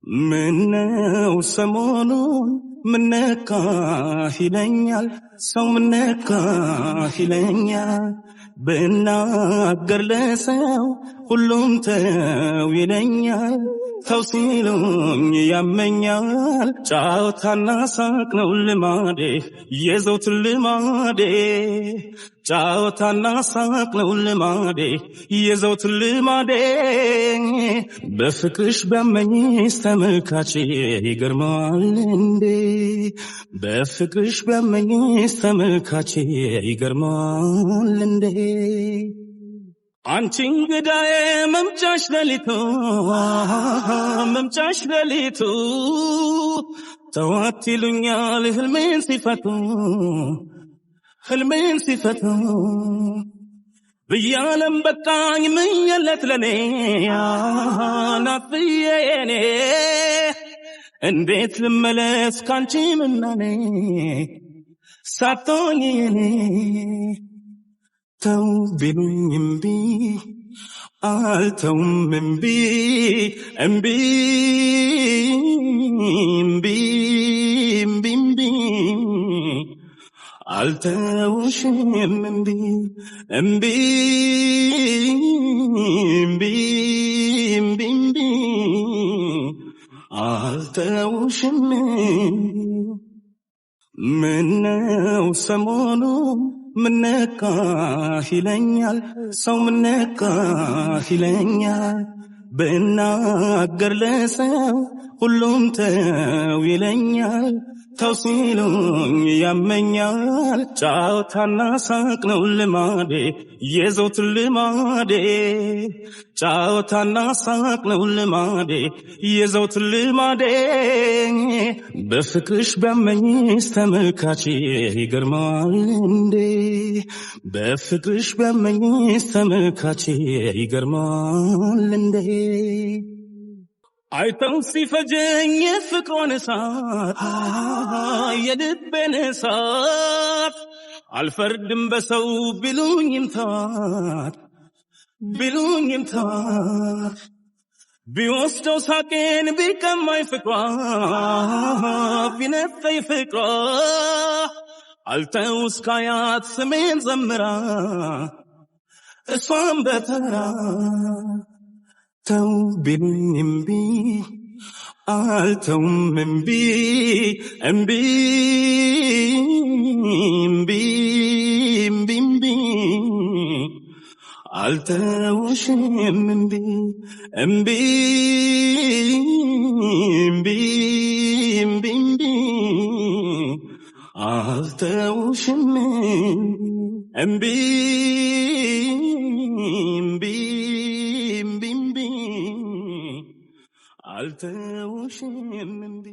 ምነው ሰሞኑን ምነካህ ይለኛል ሰው ምነካህ ይለኛል ብናገር ለሰው ሁሉም ተው ይለኛል ተው ሲሉኝ ያመኛል ጫወታና ሳቅ ነው ልማዴ የዘውትር ልማዴ ጫወታና ሳቅ ነው ልማዴ የዘውትር ልማዴ በፍቅርሽ ቢያመኝስ ተመልካቼ ይገርመዋል እንዴ በፍቅርሽ ቢያመኝስ ተመልካቼ ይገርመዋል እንዴ አንቺ እንግዳዬ መምጫሽ ሌሊቱ ተዋት ይሉኛል ህልሜን ሲፈቱ ብያለም በቃኝ ምኝለት ለኔ ናፍዬ የኔ እንዴት ልመለስ ካንቺ ምናኔ ሳቶኝ የኔ ተው ቢሉኝ እምቢ አልተውም እምቢ እምቢ እምቢ እምቢ እምቢ አልተውሽም እምቢ እምቢ እምቢ እምቢ እምቢ አልተውሽም ምነው ሰሞኑ ምነካህ ይለኛል ሰው ምነካህ ይለኛል ብናገር ለሰው ሁሉም ተው ይለኛል ተው ሲሉኝ ያመኛል ጫወታና ሳቅ ነው ልማዴ የዘውትር ልማዴ ጫወታና ሳቅ ነው ልማዴ የዘውትር ልማዴ በፍቅርሽ ቢያመኝስ ተመልካቼ ይገርመዋል እንዴ በፍቅርሽ ቢያመኝስ ተመልካቼ ይገርመዋል እንዴ አይተው ሲፈጀኝ የፍቅሯን እሳት የልቤን እሳት አልፈርድም በሰው ቢሉኝም ተዋት ቢወስደው ሳቄን ቢቀማኝ ፍቅሯ ቢነፈኝ ፍቅሯ አልተው እስካያት ስሜን ዘምራ እሷን በተራ ተው ቢሉኝ እምቢ አልተውም እምቢ እምቢ እምቢ እምቢ እምቢ አልተውሽም እምቢ እምቢ እምቢ እምቢ እምቢ አልተውሽም እምቢ እምቢ እምቢ እምቢ አልተውሽም እምቢ